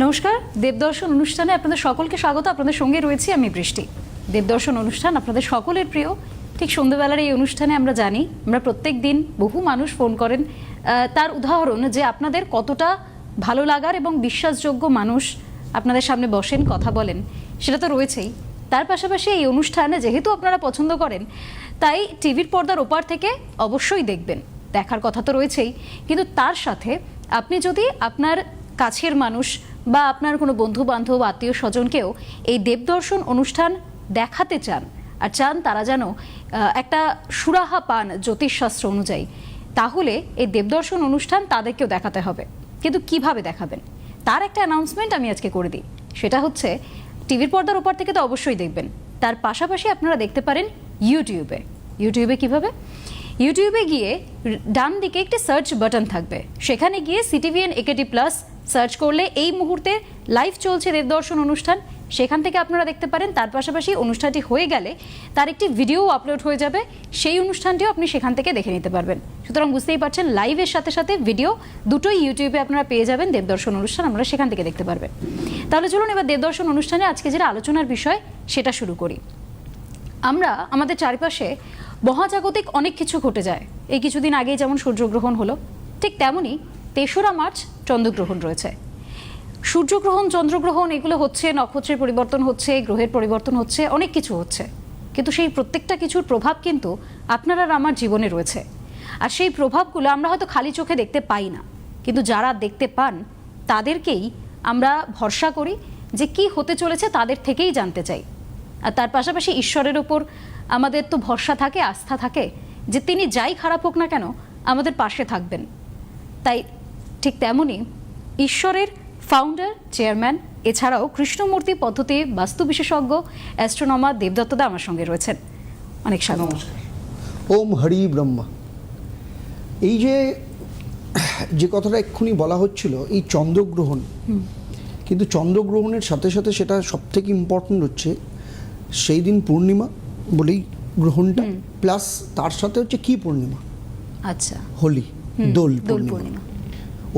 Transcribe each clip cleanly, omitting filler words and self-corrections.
নমস্কার, দেবদর্শন অনুষ্ঠানে আপনাদের সকলকে স্বাগত। আপনাদের সঙ্গে রয়েছি আমি বৃষ্টি। দেবদর্শন অনুষ্ঠান আপনাদের সকলের প্রিয়। ঠিক সন্ধ্যাবেলার এই অনুষ্ঠানে আমরা জানি আমরা প্রত্যেক দিন বহু মানুষ ফোন করেন, তার উদাহরণ যে আপনাদের কতটা ভালো লাগার এবং বিশ্বাসযোগ্য মানুষ আপনাদের সামনে বসেন, কথা বলেন, সেটা তো রয়েছেই। তার পাশাপাশি এই অনুষ্ঠানে যেহেতু আপনারা পছন্দ করেন, তাই টিভির পর্দার ওপার থেকে অবশ্যই দেখবেন, দেখার কথা তো রয়েছেই, কিন্তু তার সাথে আপনি যদি আপনার কাছের মানুষ বা আপনার কোনো বন্ধু বান্ধব আত্মীয় স্বজনকেও এই দেবদর্শন অনুষ্ঠান দেখাতে চান আর চান তারা যেন একটা সুরাহা পান জ্যোতিষশাস্ত্র অনুযায়ী, তাহলে এই দেবদর্শন অনুষ্ঠান তাদেরকেও দেখাতে হবে। কিন্তু কিভাবে দেখাবেন তার একটা অ্যানাউন্সমেন্ট আমি আজকে করে দিই। সেটা হচ্ছে টিভির পর্দার ওপর থেকে তো অবশ্যই দেখবেন, তার পাশাপাশি আপনারা দেখতে পারেন ইউটিউবে কিভাবে? ইউটিউবে গিয়ে ডান দিকে একটি সার্চ বাটন থাকবে, সেখানে গিয়ে সিটিভিএন একেটি প্লাস সার্চ করলে এই মুহূর্তে লাইভ চলছে দেবদর্শন অনুষ্ঠান, সেখান থেকে আপনারা দেখতে পারেন। তার পাশাপাশি অনুষ্ঠানটি হয়ে গেলে তার একটি ভিডিও আপলোড হয়ে যাবে, সেই অনুষ্ঠানটিও আপনি সেখান থেকে দেখে নিতে পারবেন। সুতরাং বুঝতেই পারছেন, লাইভের সাথে সাথে ভিডিও দুটোই ইউটিউবে আপনারা পেয়ে যাবেন। দেবদর্শন অনুষ্ঠান আপনারা সেখান থেকে দেখতে পারবেন। তাহলে চলুন এবার দেবদর্শন অনুষ্ঠানে আজকে যেটা আলোচনার বিষয় সেটা শুরু করি। আমরা আমাদের চারপাশে মহাজাগতিক অনেক কিছু ঘটে যায়। এই কিছুদিন আগে যেমন সূর্যগ্রহণ হলো, ঠিক তেমনই ৩রা মার্চ চন্দ্রগ্রহণ রয়েছে। সূর্যগ্রহণ, চন্দ্রগ্রহণ এগুলো হচ্ছে, নক্ষত্রের পরিবর্তন হচ্ছে, গ্রহের পরিবর্তন হচ্ছে, অনেক কিছু হচ্ছে, কিন্তু সেই প্রত্যেকটা কিছুর প্রভাব কিন্তু আপনার আর আমার জীবনে রয়েছে। আর সেই প্রভাবগুলো আমরা হয়তো খালি চোখে দেখতে পাই না, কিন্তু যারা দেখতে পান তাদেরকেই আমরা ভরসা করি যে কি হতে চলেছে তাদের থেকেই জানতে চাই। আর তার পাশাপাশি ঈশ্বরের ওপর আমাদের তো ভরসা থাকে, আস্থা থাকে যে তিনি যাই খারাপ হোক না কেন আমাদের পাশে থাকবেন। তাই ঠিক তেমনই ঈশ্বরের ফাউন্ডার, চেয়ারম্যান, এছাড়াও কৃষ্ণমূর্তি পদ্ধতি বাস্তু বিশেষজ্ঞ অ্যাস্ট্রোনমার দেবদত্তদা আমার সঙ্গে রয়েছেন। অনেক স্বাগত। নমস্কার। ওম হরি ব্রহ্মা। এই যে কথাটা এক্ষুনি বলা হচ্ছিল, এই চন্দ্রগ্রহণ, কিন্তু চন্দ্রগ্রহণের সাথে সাথে সেটা সব থেকে ইম্পর্টেন্ট হচ্ছে সেই দিন পূর্ণিমা বলেই গ্রহণটা, প্লাস তার সাথে হচ্ছে কি পূর্ণিমা? আচ্ছা, হোলি, দোল পূর্ণিমা।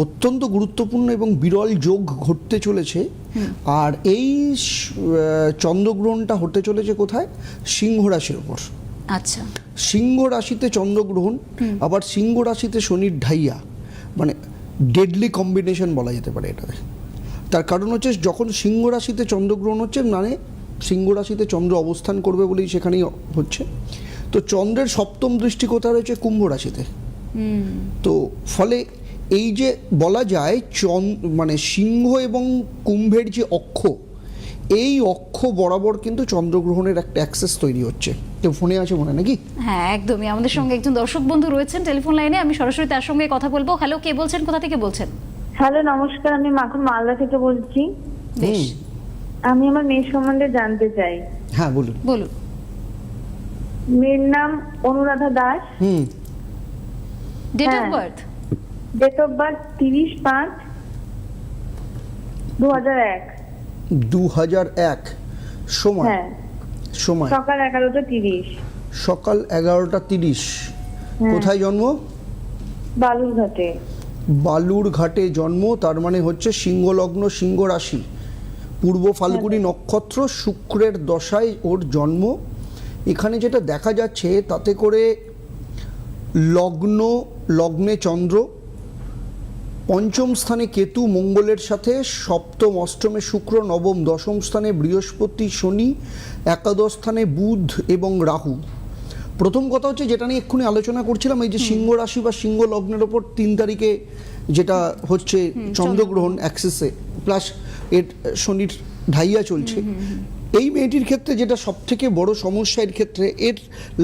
অত্যন্ত গুরুত্বপূর্ণ এবং বিরল যোগ ঘটতে চলেছে। আর এই চন্দ্রগ্রহণটা হতে চলেছে কোথায়? সিংহ রাশির ওপর। আচ্ছা, সিংহ রাশিতে চন্দ্রগ্রহণ, আবার সিংহ রাশিতে শনির ঢাইয়া, মানে ডেডলি কম্বিনেশন বলা যেতে পারে এটাতে। তার কারণ হচ্ছে যখন সিংহ রাশিতে চন্দ্রগ্রহণ হচ্ছে, মানে সিংহ রাশিতে চন্দ্র অবস্থান করবে বলেই সেখানেই হচ্ছে। তো চন্দ্রের সপ্তম দৃষ্টি কোথায় রয়েছে? কুম্ভ রাশিতে। তো ফলে এই যে বলা যায় মানে সিংহ এবং কুম্ভের যে অক্ষ, এই অক্ষ বরাবর কিন্তু চন্দ্রগ্রহণের একটা অ্যাক্সেস তৈরি হচ্ছে। কেউ ফোনে আছে মনে নাকি? হ্যাঁ, একদমই। আমাদের সঙ্গে একজন দর্শক বন্ধু রয়েছেন টেলিফোন লাইনে, আমি সরাসরি তার সঙ্গে কথা বলবো। হ্যালো, কে বলছেন, কোথা থেকে বলছেন? হ্যালো, নমস্কার, আমি মাখন মালদা থেকে বলছি। বেশ, আমি আমার মেয়ের সম্বন্ধে জানতে চাই। হ্যাঁ বলুন। বলুন। মেয়ের নাম অনুরাধা দাস। ডেট অফ হ্যাঁ। বার্থ? Date of birth 30/5/2001। 2001। সময়? হ্যাঁ, সময় সকাল 11:30। সকাল 11:30। কোথায় জন্ম? বালুরঘাটে। বালুরঘাটে জন্ম, তার মানে হচ্ছে সিংহ লগ্ন, সিংহ রাশি, পূর্ব ফাল্গুনী নক্ষত্র, শুক্রের দশায় ওর জন্ম। এখানে যেটা দেখা যাচ্ছে তাতে করে লগ্নে চন্দ্র, পঞ্চম স্থানে কেতু মঙ্গলের সাথে, সপ্তম অষ্টমে শুক্র, নবম দশম স্থানে বৃহস্পতি শনি, একাদশ স্থানে বুধ এবং রাহু। প্রথম কথা হচ্ছে যেটা নিয়ে এক্ষুনি আলোচনা করছিলাম, এই যে সিংহ রাশি বা সিংহ লগ্নের ওপর 3 তারিখে যেটা হচ্ছে চন্দ্রগ্রহণ অ্যাক্সেসে, প্লাস এর শনির ঢাইয়া চলছে। এই মেয়েটির ক্ষেত্রে যেটা সব থেকে বড় সমস্যা, এর ক্ষেত্রে এর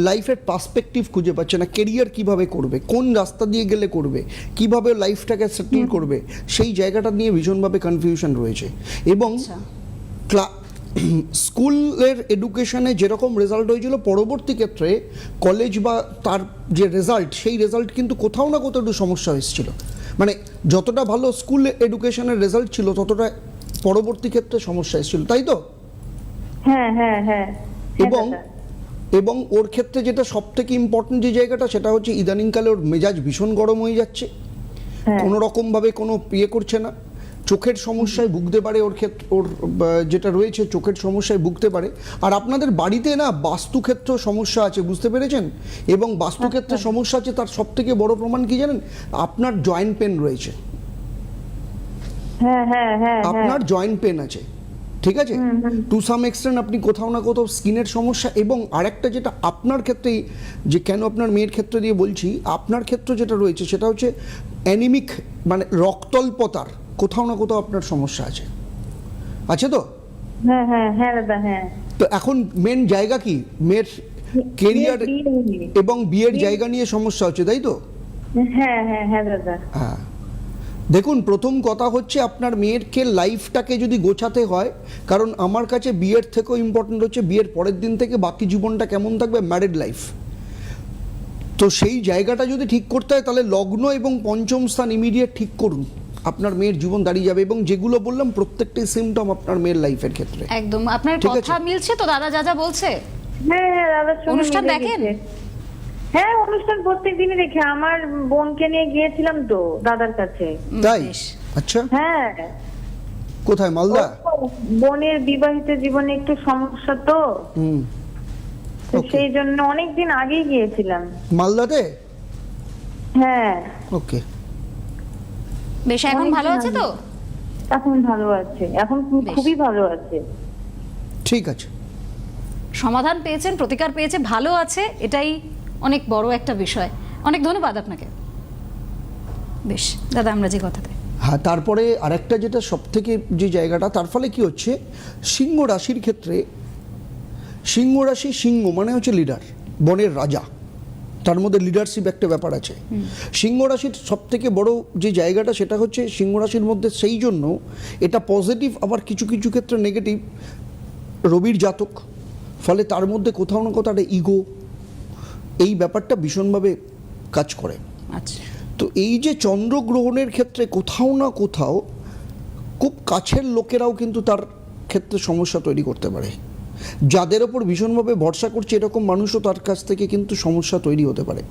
লাইফের পার্সপেক্টিভ খুঁজে পাচ্ছে না। কেরিয়ার কিভাবে করবে, কোন রাস্তা দিয়ে গেলে করবে, কিভাবে লাইফটাকে সেটেল করবে, সেই জায়গাটা নিয়ে ভীষণভাবে কনফিউশন রয়েছে। এবং স্কুলের এডুকেশনে যেরকম রেজাল্ট হয়েছিল, পরবর্তী ক্ষেত্রে কলেজ বা তার যে রেজাল্ট, সেই রেজাল্ট কিন্তু কোথাও না কোথাও একটু সমস্যা এসেছিল। মানে যতটা ভালো স্কুল এডুকেশনের রেজাল্ট ছিল, ততটা পরবর্তী ক্ষেত্রে সমস্যা এসেছিল, তাই তো? হ্যাঁ হ্যাঁ হ্যাঁ। এবং ওর ক্ষেত্রে যেটা সব থেকে ইম্পর্টেন্ট যে জায়গাটা, সেটা হচ্ছে ইদানিংকালে ওর মেজাজ ভীষণ গরম হয়ে যাচ্ছে, কোনো রকমভাবে কোনো করছে না। চোখের সমস্যায় ভুগতে পারে, ওর ক্ষেত্রে ওর যেটা রয়েছে চোখের সমস্যায় ভুগতে পারে। আর আপনাদের বাড়িতে না বাস্তুক্ষেত্র সমস্যা আছে, বুঝতে পেরেছেন? এবং বাস্তুক্ষেত্রে সমস্যা আছে তার সব থেকে বড় প্রমাণ কি জানেন? আপনার জয়েন্ট পেন রয়েছে, হ্যাঁ হ্যাঁ হ্যাঁ আপনার জয়েন্ট পেন আছে, ঠিক আছে? টু সাম এক্সটেন্ট আপনি কোথাও না কোথাও স্কিনের সমস্যা। এবং আরেকটা যেটা আপনার ক্ষেত্রেই, যে কেন আপনার মেয়ের ক্ষেত্রে দিয়ে বলছি, আপনার ক্ষেত্রে যেটা রয়েছে সেটা হচ্ছে অ্যানিমিক, মানে রক্তল্পতার কোথাও না কোথাও আপনার সমস্যা আছে, আছে তো? হ্যাঁ হ্যাঁ হ্যাঁ দাদা, হ্যাঁ। তো এখন মেন জায়গা কি? মেয়ের কেরিয়ার এবং বিয়ের জায়গা নিয়ে সমস্যা হচ্ছে, তাই তো? হ্যাঁ হ্যাঁ হ্যাঁ দাদা। হ্যাঁ, দেখুন প্রথম কথা হচ্ছে আপনার মেয়েরকে লাইফটাকে যদি গোছাতে হয়, কারণ আমার কাছে বিয়ের থেকেও ইম্পর্টেন্ট হচ্ছে বিয়ের পরের দিন থেকে বাকি জীবনটা কেমন থাকবে, ম্যারিড লাইফ। তো সেই জায়গাটা যদি ঠিক করতে হয় তাহলে লগ্ন এবং পঞ্চম স্থান ইমিডিয়েট ঠিক করুন, আপনার মেয়ের জীবন দাঁড়িয়ে যাবে। এবং যেগুলো বললাম প্রত্যেকটাই সিমটম আপনার মেয়ের লাইফের ক্ষেত্রে। একদম আপনার ঠিক আছে। কথা মিলছে তো দাদা যা যা বলছে? হ্যাঁ হ্যাঁ দাদার সঙ্গে অনুষ্ঠান মিলে দেখেন? গেছে। হ্যাঁ, অনুষ্ঠান প্রত্যেকদিনই দেখি। আমার বোনকে নিয়ে গিয়েছিলাম তো দাদার কাছে। তাই? বেশ। আচ্ছা, হ্যাঁ, কোথায়? মালদা? বোনের বিবাহিত জীবনে একটু সমস্যা তো, হুম, তো Okay. সেই জন্য অনেকদিন আগেই গিয়েছিলাম। মালদাতে? হ্যাঁ, ওকে, বেশ, এখন অনেক ভালো দিন আছে তো? এখন ভালো আছে, এখন বেশ। খুবই ভালো আছে। ঠিক আছে। সমাধান পেয়েছেন, প্রতিকার পেয়েছে, ভালো আছে, এটাই অনেক বড় একটা বিষয়। অনেক ধন্যবাদ আপনাকে। বেশ দাদা, আমরা যে কথাতে হ্যাঁ, তারপরে আরেকটা যেটা সব থেকে যে জায়গাটা, তার ফলে কি হচ্ছে, সিংহ রাশির ক্ষেত্রে, সিংহ রাশি, সিংহ মানে হচ্ছে লিডার, বনের রাজা, তার মধ্যে লিডারশিপ একটা ব্যাপার আছে। সিংহ রাশির সব থেকে বড় যে জায়গাটা সেটা হচ্ছে সিংহ রাশির মধ্যে, সেই জন্য এটা পজিটিভ, আবার কিছু কিছু ক্ষেত্রে নেগেটিভ। রবির জাতক, ফলে তার মধ্যে কোথাও না কোথাও একটা ইগো, এই ব্যাপারটা ভীষণভাবে কাজ করে। আচ্ছা, তো এই যে চন্দ্রগ্রহণের ক্ষেত্রে কোথাও না কোথাও খুব কাছের লোকেরাও কিন্তু তার ক্ষেত্রে সমস্যা তৈরি করতে পারে। যাদের ওপর ভীষণভাবে ভরসা করছে এরকম মানুষও তার কাছ থেকে কিন্তু সমস্যা তৈরি হতে পারে।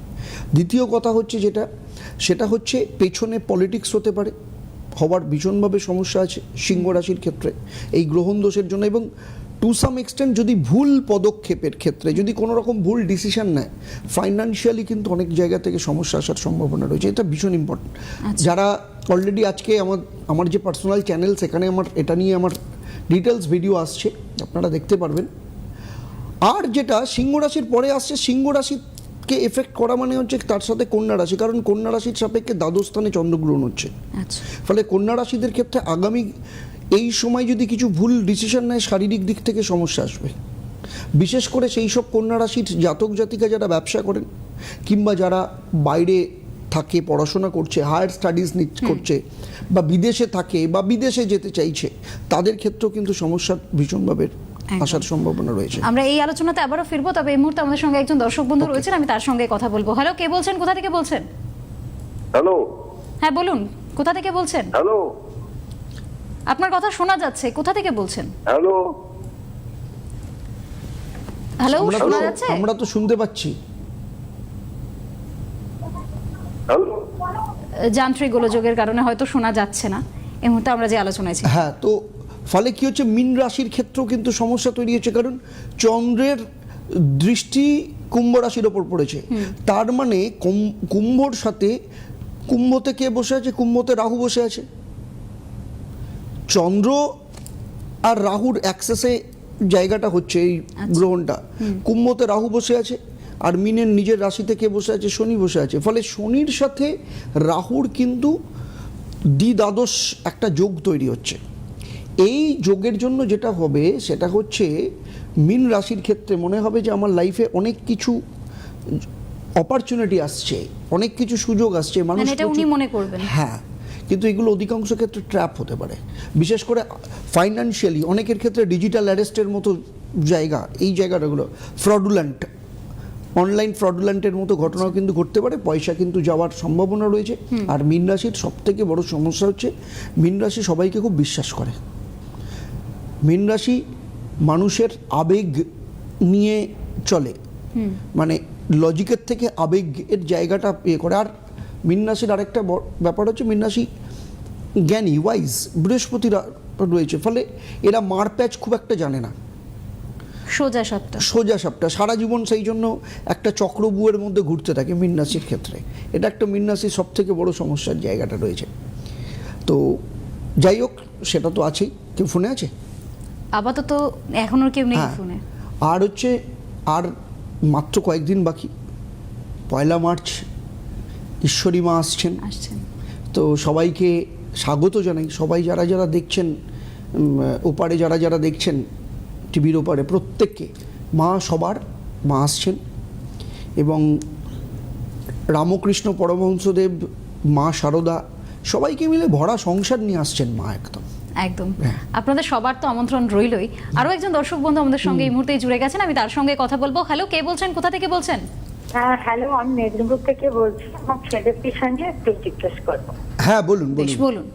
দ্বিতীয় কথা হচ্ছে যেটা, সেটা হচ্ছে পেছনে পলিটিক্স হতে পারে, হবার ভীষণভাবে সমস্যা আছে সিংহ রাশির ক্ষেত্রে এই গ্রহণ দোষের জন্য। এবং টু সাম এক্সটেন্ট যদি ভুল পদক্ষেপের ক্ষেত্রে যদি কোনো রকম ভুল ডিসিশন নেয়, ফাইন্যান্সিয়ালি কিন্তু অনেক জায়গা থেকে সমস্যা আসার সম্ভাবনা রয়েছে। এটা ভীষণ ইম্পর্টেন্ট। যারা অলরেডি আজকে আমার যে পার্সোনাল চ্যানেল, সেখানে আমার এটা নিয়ে আমার ডিটেলস ভিডিও আসছে, আপনারা দেখতে পারবেন। আর যেটা সিংহ রাশির পরে আসছে, সিংহ রাশিকে এফেক্ট করা মানে হচ্ছে তার সাথে কন্যা রাশি, কারণ কন্যা রাশির সাপেক্ষে দ্বাদশ স্থানে চন্দ্রগ্রহণ হচ্ছে। আচ্ছা, ফলে কন্যা রাশিদের ক্ষেত্রে আগামী এই সময় যদি কিছু ভুল ডিসিশন নেয়, শারীরিক দিক থেকে সমস্যা আসবে। বিশেষ করে সেই সব কন্যা রাশির জাতক জাতিকা যারা ব্যবসা করেন, কিংবা যারা বাইরে থাকে, পড়াশোনা করছে, হায়ার স্টাডিজ করছে, বা বিদেশে থাকে বা বিদেশে যেতে চাইছে, তাদের ক্ষেত্রেও কিন্তু সমস্যা ভীষণভাবে আসার সম্ভাবনা রয়েছে। আমরা এই আলোচনাতে আবারও ফিরবো, তবে এই মুহূর্তে আমাদের সঙ্গে একজন দর্শক বন্ধু রয়েছেন, আমি তার সঙ্গে কথা বলবো। হ্যালো, কে বলছেন, কোথা থেকে বলছেন? হ্যালো। হ্যাঁ বলুন, কোথা থেকে বলছেন? হ্যালো। আপনার কথা শোনা যাচ্ছে, কোথা থেকে বলছেন? হ্যালো। হ্যালো, আমরা শোনা তো- যাচ্ছে? আমরা তো শুনতে পাচ্ছি। হ্যালো। যান্ত্রিক গোলযোগের কারণে হয়তো শোনা যাচ্ছে না এই মুহূর্তে আমরা যে আলোচনায় ছি। হ্যাঁ, তো ফলে কি হচ্ছে, মীন রাশির ক্ষেত্রেও কিন্তু সমস্যা তৈরি হচ্ছে, কারণ চন্দ্রের দৃষ্টি কুম্ভ রাশির ওপর পড়েছে। তার মানে কুম্ভর সাথে, কুম্ভতে কে বসে আছে? কুম্ভতে রাহু বসে আছে। চন্দ্র আর রাহুর অ্যাক্সেসে জায়গাটা হচ্ছে এই গ্রহণটা। কুম্ভতে রাহু বসে আছে, আর মিনের নিজের রাশিতে কে বসে আছে? শনি বসে আছে। ফলে শনির সাথে রাহুর কিন্তু দ্বাদশ একটা যোগ তৈরি হচ্ছে। এই যোগের জন্য যেটা হবে সেটা হচ্ছে, মীন রাশির ক্ষেত্রে মনে হবে যে আমার লাইফে অনেক কিছু অপরচুনিটি আসছে, অনেক কিছু সুযোগ আসছে, মানুষ মানে এটা উনি প্রচুর- মনে করবেন। হ্যাঁ, কিন্তু এগুলো অধিকাংশ ক্ষেত্রে ট্র্যাপ হতে পারে, বিশেষ করে ফাইন্যান্সিয়ালি। অনেকের ক্ষেত্রে ডিজিটাল অ্যারেস্টের মতো জায়গা, এই জায়গাটাগুলো ফ্রডুল্যান্ট, অনলাইন ফ্রডুল্যান্টের মতো ঘটনাও কিন্তু ঘটতে পারে, পয়সা কিন্তু যাওয়ার সম্ভাবনা রয়েছে। আর মীন রাশির সব থেকে বড় সমস্যা হচ্ছে, মীন রাশি সবাইকে খুব বিশ্বাস করে। মীন রাশি মানুষের আবেগ নিয়ে চলে, মানে লজিকের থেকে আবেগের জায়গাটা ইয়ে করে। আর মীন রাশির আরেকটা ব্যাপার হচ্ছে, মীন রাশি জ্ঞানী ওয়াইজ বৃহস্পতি রয়েছে, ফলে এরা মারপ্যাচ খুব একটা জানে না, সোজা সাপটা। সোজা সাপটা সারা জীবন সেই জন্য একটা চক্রবুয়ের মধ্যে ঘুরতে থাকে মীন রাশির ক্ষেত্রে। এটা একটা মীন রাশির সব থেকে বড় সমস্যার জায়গাটা রয়েছে। তো যাই হোক, সেটা তো আছেই। কেউ ফোনে আছে? আপাতত এখনো কেউ নেই হ্যাঁ। ফোনে। আর হচ্ছে আর মাত্র কয়েকদিন বাকি, 1 মার্চ ঈশ্বরী মা আসছেন। তো সবাইকে স্বাগত জানাই। সবাই যারা যারা দেখছেন, ওপারে যারা যারা দেখছেন টিভির ওপারে, প্রত্যেককে মা সবার মা আসছেন। এবং রামকৃষ্ণ পরমহংসদেব, মা শারদা, সবাইকে মিলে ভরা সংসার নিয়ে আসছেন মা একদম। একদম। আপনাদের সবার তো আমন্ত্রণ রইলই। আরো একজন দর্শক বন্ধু আমাদের সঙ্গে এই মুহূর্তে জুড়ে গেছেন, আমি তার সঙ্গে কথা বলবো। হ্যালো, কে বলছেন, কোথা থেকে বলছেন? হ্যালো, আমি মেদিনীপুর থেকে বলছি। আমার ছেলেটির সঙ্গে একটু জিজ্ঞেস করবো। হ্যাঁ বলুন বেশ, বলুন। বলুন।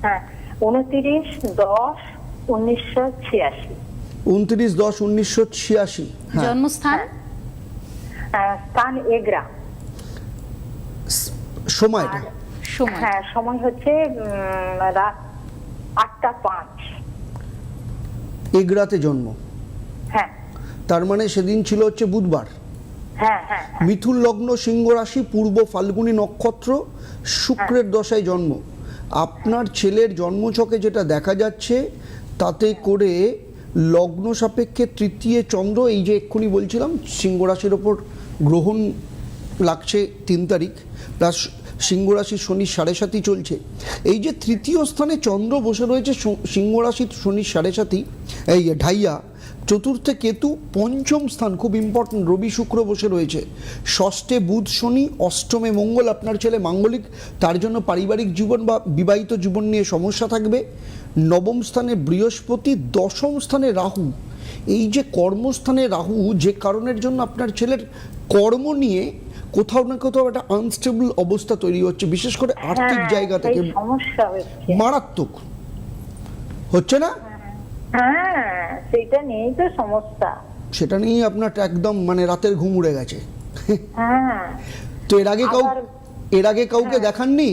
হ্যাঁ, 29/10/1986। 29/10/1986। হ্যাঁ, জন্মস্থান? স্থান এগরা। সময়টা? সময়? হ্যাঁ, সময় হচ্ছে রাত 8টা 5। এগরাতে জন্ম। হ্যাঁ তার মানে সেদিন ছিল হচ্ছে বুধবার। হ্যাঁ হ্যাঁ মিথুন লগ্ন, সিংহ রাশি, পূর্ব ফাল্গুনী নক্ষত্র, শুক্রের দশায় জন্ম। আপনার ছেলের জন্মছকে যেটা দেখা যাচ্ছে তাতে করে লগ্ন সাপেক্ষে তৃতীয় চন্দ্র, এই যে এক্ষুনি বলছিলাম সিংহ রাশির ওপর গ্রহণ লাগছে 3 তারিখ, প্লাস সিংহ রাশির শনি 7.5 চলছে। এই যে তৃতীয় স্থানে চন্দ্র বসে রয়েছে সিংহ রাশির শনি 7.5, এই ঢাইয়া। চতুর্থে কেতু, পঞ্চম স্থান খুব ইম্পর্টেন্ট, রবি শুক্র বসে রয়েছে। ষষ্ঠে বুধ শনি, অষ্টমে মঙ্গল। আপনার ছেলে মাঙ্গলিক, তার জন্য পারিবারিক জীবন বা বিবাহিত জীবন নিয়ে সমস্যা থাকবে। নবম স্থানে বৃহস্পতি, দশম স্থানে রাহু। এই যে কর্মস্থানে রাহু, যে কারণের জন্য আপনার ছেলের কর্ম নিয়ে কোথাও না কোথাও একটা আনস্টেবল অবস্থা তৈরি হচ্ছে, বিশেষ করে আর্থিক জায়গা থেকে সমস্যা হচ্ছে, মারাত্মক হচ্ছে না? হ্যাঁ সেটা নিয়েই তো সমস্যা। সেটা নিয়ে আপনার একদম মানে রাতের ঘুম উড়ে গেছে। হ্যাঁ তো এর আগে কাউকে দেখাননি?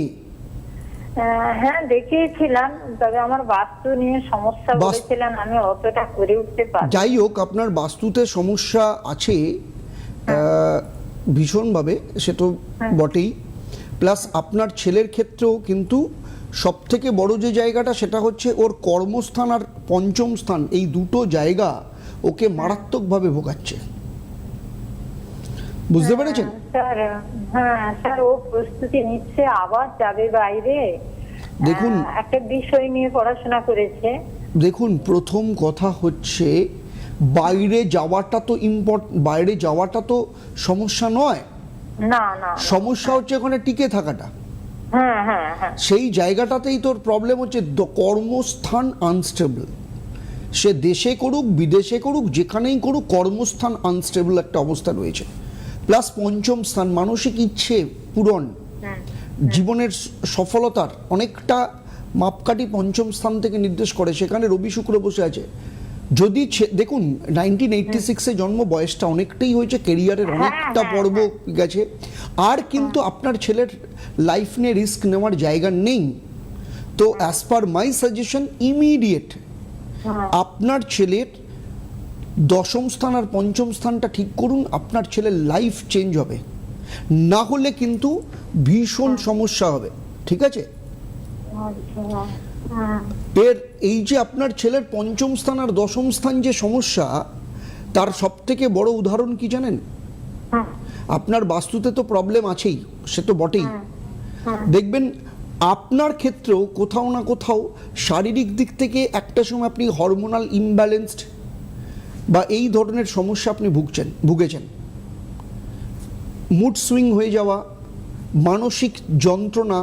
হ্যাঁ দেখিয়েছিলাম, তবে আমার বাস্তু নিয়ে সমস্যা বলেছিলেন, আমি অতটা করে উঠতে পারি। যাই হোক, আপনার বাস্তুতে সমস্যা আছে ভীষণভাবে, সে তো বটেই। প্লাস আপনার ছেলের ক্ষেত্রেও কিন্তু সব থেকে বড় যে জায়গাটা সেটা হচ্ছে ওর কর্মস্থান আর পঞ্চম স্থান, এই দুটো জায়গা ওকে মারাত্মকভাবে ভোগাচ্ছে। বুঝতে পেরেছেন? স্যার হ্যাঁ স্যার, ও প্রস্তুতি নিচ্ছে, আবার যাবে বাইরে। দেখুন, একটা বিষয় নিয়ে পড়াশোনা করেছে। দেখুন, প্রথম কথা হচ্ছে বাইরে যাওয়াটা তো বাইরে যাওয়াটা তো সমস্যা নয়। না না, সমস্যা হচ্ছে ওখানে টিকে থাকাটা। হ্যাঁ হ্যাঁ হ্যাঁ, সেই জায়গাটাতেই তোর প্রবলেম হচ্ছে, কর্মস্থান আনস্টেবল। সে দেশে করুক বিদেশে করুক, যেখানেই করুক, কর্মস্থান আনস্টেবল একটা অবস্থা রয়েছে। প্লাস পঞ্চম স্থান মানসিক ইচ্ছে পূরণ, জীবনের সফলতার অনেকটা মাপকাঠি পঞ্চম স্থান থেকে নির্দেশ করে। সেখানে রবি শুক্র বসে আছে। যদি দেখুন 1986-এ জন্ম, বয়সটা অনেকটাই হয়েছে, কেরিয়ারের অনেকটা পর্ব গেছে, আর কিন্তু আপনার ছেলের লাইফ নিয়ে রিস্ক নেওয়ার জায়গা নেই। তো অ্যাজ পার মাই সাজেশন, ইমিডিয়েট আপনার ছেলের দশম স্থান আর পঞ্চম স্থানটা ঠিক করুন, আপনার ছেলের লাইফ চেঞ্জ হবে। না হলে কিন্তু ভীষণ সমস্যা হবে। ঠিক আছে? এর এই যে আপনার ছেলের পঞ্চম স্থান আর দশম স্থান যে সমস্যা, তার সব থেকে বড় উদাহরণ কি জানেন? আপনার বাস্তুতে তো প্রবলেম আছেই, সে তো বটেই। দেখবেন আপনার ক্ষেত্রেও কোথাও না কোথাও শারীরিক দিক থেকে একটা সময় আপনি হরমোনাল ইমব্যালেন্সড বা এই ধরনের সমস্যা আপনি ভুগেছেন। মুড সুইং হয়ে যাওয়া, মানসিক যন্ত্রণা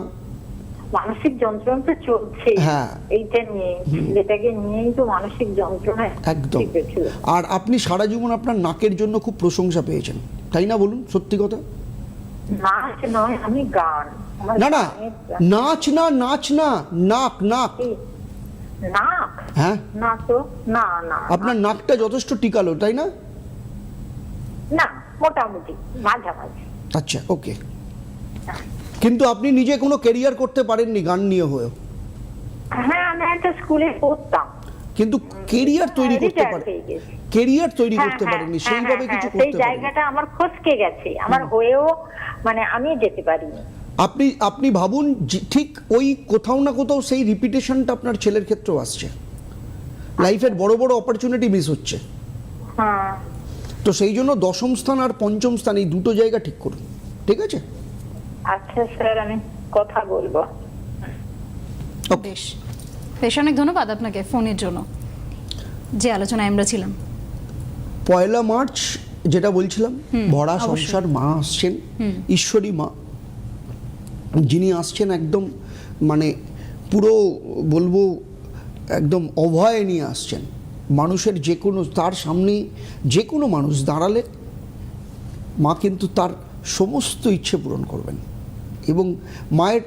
তো চলছে। হ্যাঁ, এইটা নিয়ে, যেটাকে নিয়েই তো মানসিক যন্ত্রণা একদম। আর আপনি সারা জীবন আপনার নাকের জন্য খুব প্রশংসা পেয়েছেন, তাই না? বলুন সত্যি কথা। নাচ নয়, আমি গান। না না, নাচ না, নাচ না, নাক নাক। নাক? হ্যাঁ, না তো, না না, আপনার নাকটা যথেষ্ট টিকালো, তাই না? না, মোটামুটি মাঝামাঝি। আচ্ছা, ওকে। কিন্তু আপনি নিজে কোনো ক্যারিয়ার করতে পারেননি গান নিয়ে হয়েও। হ্যাঁ, আমি একটা স্কুলে পড়তাম। কিন্তু কেরিয়ার তৈরি করতে রিটায়ার পারে, হয়ে গেছি। কেরিয়ার তৈরি হ্যাঁ, করতে হ্যাঁ, পারেননি, হ্যাঁ, সেইভাবে হ্যাঁ, কিছু সেই করতে পারেননি। জায়গাটা আমার ফসকে গেছে, আমার হয়েও মানে আমি যেতে পারিনি। আপনি ভাবুন ঠিক ওই কোথাও না কোথাও সেই রিপিটেশনটা আপনার ছেলের ক্ষেত্রেও আসছে, লাইফের বড় বড় অপরচুনিটি মিস হচ্ছে। হ্যাঁ, তো সেই জন্য দশম স্থান আর পঞ্চম স্থান এই দুটো জায়গা ঠিক করুন, ঠিক আছে? আচ্ছা স্যার, আমি কথা বলবো। Okay. বেশ বেশ, অনেক ধন্যবাদ আপনাকে ফোনের জন্য। যে আলোচনায় আমরা ছিলাম, 1 মার্চ যেটা বলছিলাম, ভরা অবশ্যই। সংসার, মা আসছেন, ঈশ্বরী মা, যিনি আসছেন একদম মানে পুরো বলবো একদম অভয় নিয়ে আসছেন। মানুষের যে কোনো, তার সামনে যে কোনো মানুষ দাঁড়ালে মা কিন্তু তার সমস্ত ইচ্ছে পূরণ করবেন। এবং মায়ের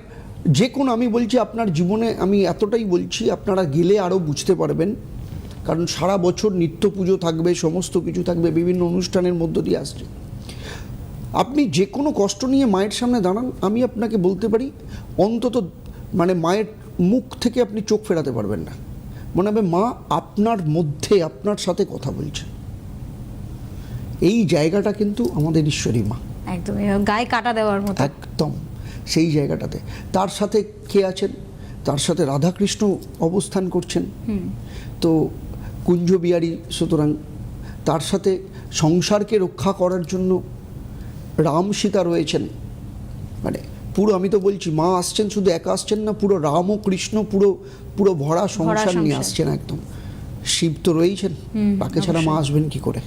যে কোনো, আমি বলছি আপনার জীবনে, আমি এতটাই বলছি, আপনারা গেলে আরও বুঝতে পারবেন, কারণ সারা বছর নিত্য পুজো থাকবে, সমস্ত কিছু থাকবে, বিভিন্ন অনুষ্ঠানের মধ্য দিয়ে আসছে। আপনি যে কোনো কষ্ট নিয়ে মায়ের সামনে দাঁড়ান, আমি আপনাকে বলতে পারি অন্তত মানে মায়ের মুখ থেকে আপনি চোখ ফেরাতে পারবেন না, মনে হবে মা আপনার মধ্যে আপনার সাথে কথা বলছে। এই জায়গাটা কিন্তু আমাদের ঈশ্বরী মা, একদম গায়ে কাটা দেওয়ার মতো। একদম সেই জায়গাটাতে। তার সাথে কে আছেন? তার সাথে রাধাকৃষ্ণ অবস্থান করছেন, তো কুঞ্জ বিহারী, সুতরাং তার সাথে সংসারকে রক্ষা করার জন্য রাম সীতা রয়েছেন। মানে পুরো, আমি তো বলছি মা আসছেন, শুধু একা আসছেন না, পুরো রাম ও কৃষ্ণ পুরো পুরো ভরা সংসার নিয়ে সংসার। আসছেন একদম। শিব তো রয়েছেন, তাকে ছাড়া মা আসবেন কি করে?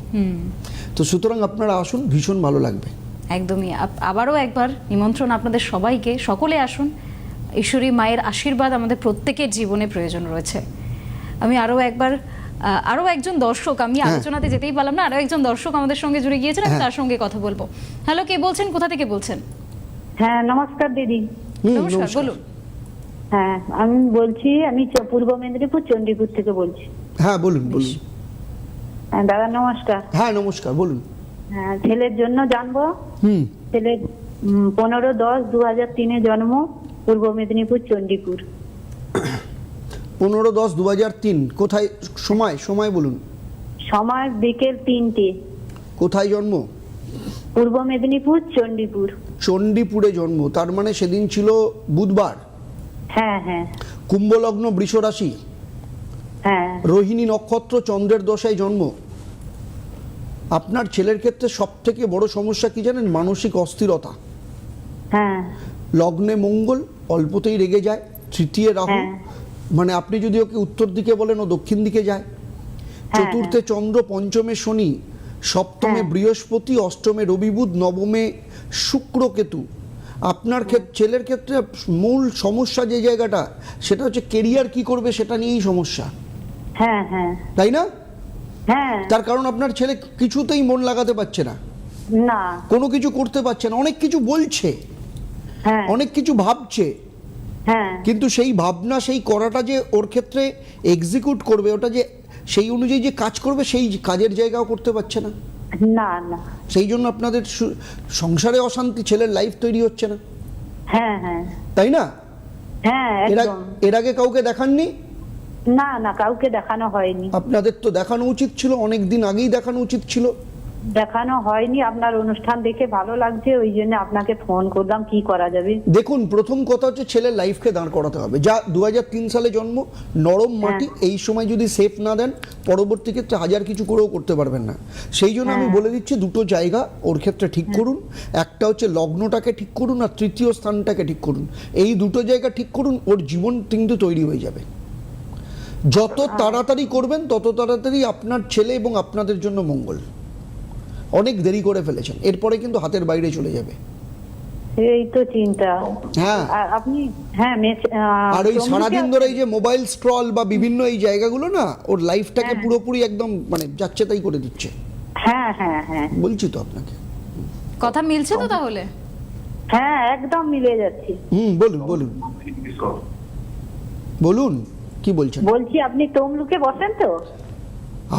তো সুতরাং আপনারা আসুন, ভীষণ ভালো লাগবে। একদমই আবারও একবার নিমন্ত্রণ আপনাদের সবাইকে, সকলে আসুন। ঈশ্বরী মায়ের আশীর্বাদ আমাদের প্রত্যেকের জীবনে প্রয়োজন রয়েছে। আমি আরও একজন দর্শক, আমি আলোচনাতে যেতেই পারলাম না, আরও একজন দর্শক আমাদের সঙ্গে জুড়ে গিয়েছেন, আমি তার সঙ্গে কথা বলবো। হ্যালো, কে বলছেন, কোথা থেকে বলছেন? হ্যাঁ, নমস্কার দিদি। নমস্কার, নমস্কার। বলুন। হ্যাঁ, আমি বলছি, আমি পূর্ব মেদিনীপুর চণ্ডীপুর থেকে বলছি। হ্যাঁ বলুন বলুন। হ্যাঁ দাদা, নমস্কার। হ্যাঁ নমস্কার, বলুন। হ্যাঁ, ছেলের জন্য জানবো। হুম ছেলের 15/10/2003 জন্ম, পূর্ব মেদিনীপুর চণ্ডীপুর। 15/10/2003। কোথায়? সময় বলুন। সময় বিকেল 3টে। কোথায় জন্ম? পূর্ব মেদিনীপুর চণ্ডীপুর। চণ্ডীপুরে জন্ম, তার মানে সেদিন ছিল বুধবার। হ্যাঁ হ্যাঁ কুম্ভ লগ্ন, বৃষ রাশি, হ্যাঁ। রোহিণী নক্ষত্র, চন্দ্রের দশায় জন্ম। আপনার ছেলের ক্ষেত্রে সব থেকে বড় সমস্যা কি জানেন? মানসিক অস্থিরতা। হ্যাঁ লগ্নে মঙ্গল, অল্পতেই রেগে যায়। তৃতীয় রাহু, হ্যাঁ। মানে আপনি যদি ওকে উত্তর দিকে বলেন ও দক্ষিণ দিকে যায়। চতুর্থে চন্দ্র, পঞ্চমে শনি, সপ্তমে হ্যাঁ। বৃহস্পতি, অষ্টমে রবি বুধ, নবমে শুক্র কেতু। আপনার ছেলের ক্ষেত্রে মূল সমস্যা যে জায়গাটা, সেটা হচ্ছে কেরিয়ার কি করবে সেটা নিয়েই সমস্যা, হ্যাঁ হ্যাঁ তাই না? হ্যাঁ। তার কারণ আপনার ছেলে কিছুতেই মন লাগাতে পারছে না, না। কোনো কিছু করতে পারছে না। অনেক কিছু বলছে, হ্যাঁ অনেক কিছু ভাবছে, হ্যাঁ কিন্তু সেই ভাবনা, সেই করাটা যে ওর ক্ষেত্রে এক্সিকিউট করবে, ওটা যে সেই অনুযায়ী যে কাজ করবে, সেই কাজের জায়গাও করতে পারছে না। না না। সেই জন্য আপনাদের সংসারে অশান্তি, ছেলের লাইফ তৈরি হচ্ছে না, হ্যাঁ হ্যাঁ তাই না? হ্যাঁ, একদম। এর আগে কাউকে দেখাননি? না না, কাউকে দেখানো হয়নি। আপনাদের তো দেখানো উচিত ছিল, অনেক দিন আগেই দেখানো উচিত ছিল। দেখানো হয়নি। আপনার অনুষ্ঠান দেখে ভালো লাগছে, ওই জন্য আপনাকে ফোন করলাম, কি করা যাবে। দেখুন, প্রথম কথা হচ্ছে ছেলের লাইফকে দাঁড় করাতে হবে। যা 2003 সালে জন্ম, নরম মাটি, এই সময় যদি সেফ না দেন, পরবর্তী ক্ষেত্রে হাজার কিছু করেও করতে পারবেন না। সেই জন্য আমি বলে দিচ্ছি, দুটো জায়গা ওর ক্ষেত্রে ঠিক করুন। একটা হচ্ছে লগ্নটাকে ঠিক করুন, আর তৃতীয় স্থানটাকে ঠিক করুন। এই দুটো জায়গা ঠিক করুন, ওর জীবন কিন্তু তৈরি হয়ে যাবে। যত তাড়াতাড়ি করবেন তত তাড়াতাড়ি আপনার ছেলে এবং আপনাদের জন্য মঙ্গল। অনেক দেরি করে ফেলেছেন, এরপরে কিন্তু হাতের বাইরে চলে যাবে। এই তো চিন্তা। হ্যাঁ। আর আপনি, হ্যাঁ, আর ওই সারাদিন ধরে এই যে মোবাইল স্ক্রল বা বিভিন্ন এই জায়গাগুলো না, ওর লাইফটাকে পুরোপুরি একদম মানে যাচ্ছে তাই করে দিচ্ছে। হ্যাঁ হ্যাঁ হ্যাঁ বলছি তো আপনাকে। কথা মিলছে তো তাহলে? হ্যাঁ, একদম মিলে যাচ্ছে। বলুন বলুন বলুন, কি বলছেন? বলছি, আপনি তমলুকে বসেন তো?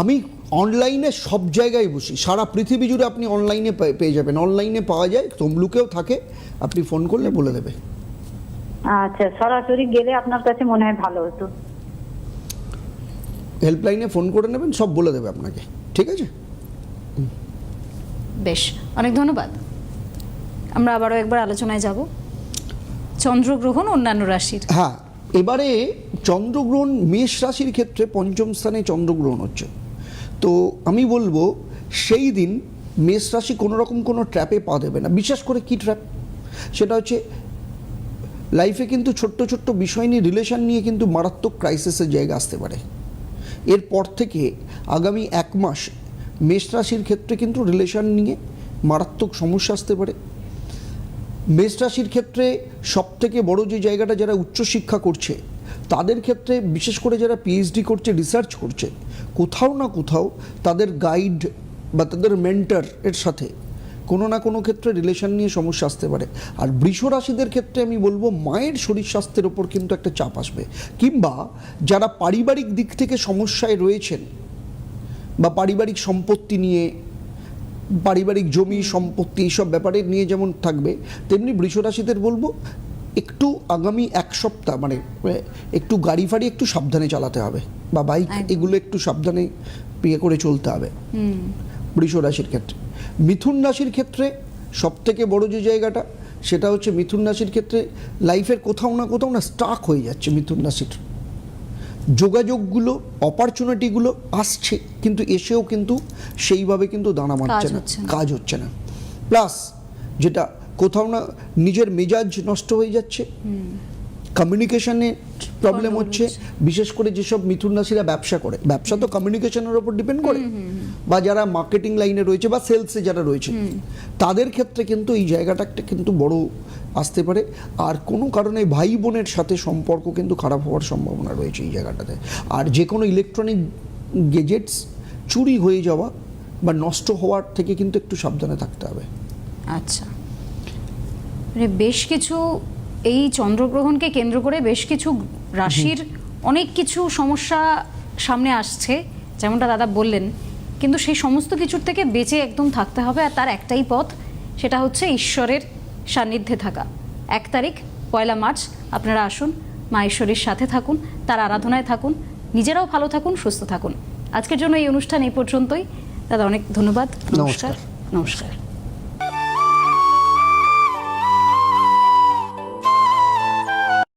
আমি অনলাইনে সব জায়গায় বসি, সারা পৃথিবী জুড়ে আপনি অনলাইনে পেয়ে যাবেন। অনলাইনে পাওয়া যায়, তমলুকেও থাকে, আপনি ফোন করলে বলে দেবে। আচ্ছা, সরাসরি গেলে আপনার কাছে মনে হয় ভালো হতো। হেল্পলাইনে ফোন করে নেবেন, সব বলে দেবে আপনাকে, ঠিক আছে? বেশ, অনেক ধন্যবাদ। আমরা আবারও একবার আলোচনায় যাব চন্দ্রগ্রহণ অন্যান্য রাশির। হ্যাঁ, এবারে চন্দ্রগ্রহণ মেষ রাশির ক্ষেত্রে পঞ্চম স্থানে চন্দ্রগ্রহণ হচ্ছে। তো আমি বলবো সেই দিন মেষ রাশি কোনো রকম কোনো ট্র্যাপে পা দেবে না। বিশেষ করে কি ট্র্যাপ? সেটা হচ্ছে লাইফে কিন্তু ছোট্ট ছোট্ট বিষয় নিয়ে, রিলেশন নিয়ে কিন্তু মারাত্মক ক্রাইসিসের জায়গা আসতে পারে। এরপর থেকে আগামী 1 মাস মেষ রাশির ক্ষেত্রে কিন্তু রিলেশন নিয়ে মারাত্মক সমস্যা আসতে পারে। মেষ রাশির ক্ষেত্রে সবথেকে বড় যে জায়গাটা, যারা উচ্চশিক্ষা করছে তাদের ক্ষেত্রে, বিশেষ করে যারা পিএইচডি করছে, রিসার্চ করছে, কোথাও না কোথাও তাদের গাইড বা তাদের মেন্টর এর সাথে কোনো না কোনো ক্ষেত্রে রিলেশন নিয়ে সমস্যা আসতে পারে। আর বৃষ রাশিদের ক্ষেত্রে আমি বলবো মায়ের শরীর স্বাস্থ্যের ওপর কিন্তু একটা চাপ আসবে, কিংবা যারা পারিবারিক দিক থেকে সমস্যায় রয়েছেন বা পারিবারিক সম্পত্তি নিয়ে, পারিবারিক জমি সম্পত্তি এইসব ব্যাপারে নিয়ে যেমন থাকবে, তেমনি বৃষ রাশিদের বলবো একটু আগামী 1 সপ্তাহ মানে একটু গাড়ি ফাড়ি একটু সাবধানে চালাতে হবে, বা বাইক এগুলো একটু সাবধানে ইয়ে করে চলতে হবে বৃষ রাশির ক্ষেত্রে। মিথুন রাশির ক্ষেত্রে সবথেকে বড় যে জায়গাটা, সেটা হচ্ছে মিথুন রাশির ক্ষেত্রে লাইফের কোথাও না স্টাক হয়ে যাচ্ছে। মিথুন রাশির যোগাযোগগুলো, অপরচুনিটিগুলো আসছে, কিন্তু এসেও কিন্তু সেইভাবে কিন্তু দানা মারছে না, কাজ হচ্ছে না। প্লাস যেটা কোথাও না নিজের মেজাজ নষ্ট হয়ে যাচ্ছে, কমিউনিকেশনে প্রবলেম হচ্ছে। বিশেষ করে যেসব মিথুন রাশিরা ব্যবসা করে, ব্যবসা তো কমিউনিকেশনের উপর ডিপেন্ড করে, বা যারা মার্কেটিং লাইনে রয়েছে বা সেলসে যারা রয়েছে, তাদের ক্ষেত্রে কিন্তু এই জায়গাটা একটা কিন্তু বড় আসতে পারে। আর কোনো কারণে ভাই বোনের সাথে সম্পর্ক কিন্তু খারাপ হওয়ার সম্ভাবনা রয়েছে এই জায়গাটাতে। আর যে কোনো ইলেকট্রনিক গেজেটস চুরি হয়ে যাওয়া বা নষ্ট হওয়ার থেকে কিন্তু একটু সাবধানে থাকতে হবে। আচ্ছা, মানে বেশ কিছু এই চন্দ্রগ্রহণকে কেন্দ্র করে বেশ কিছু রাশির অনেক কিছু সমস্যা সামনে আসছে, যেমনটা দাদা বললেন, কিন্তু সেই সমস্ত কিছুর থেকে বেঁচে একদম থাকতে হবে। আর তার একটাই পথ, সেটা হচ্ছে ঈশ্বরের সান্নিধ্যে থাকা। 1 তারিখ 1 মার্চ আপনারা আসুন, মা ঈশ্বরের সাথে থাকুন, তার আরাধনায় থাকুন, নিজেরাও ভালো থাকুন, সুস্থ থাকুন। আজকের জন্য এই অনুষ্ঠান এই পর্যন্তই। দাদা অনেক ধন্যবাদ। নমস্কার।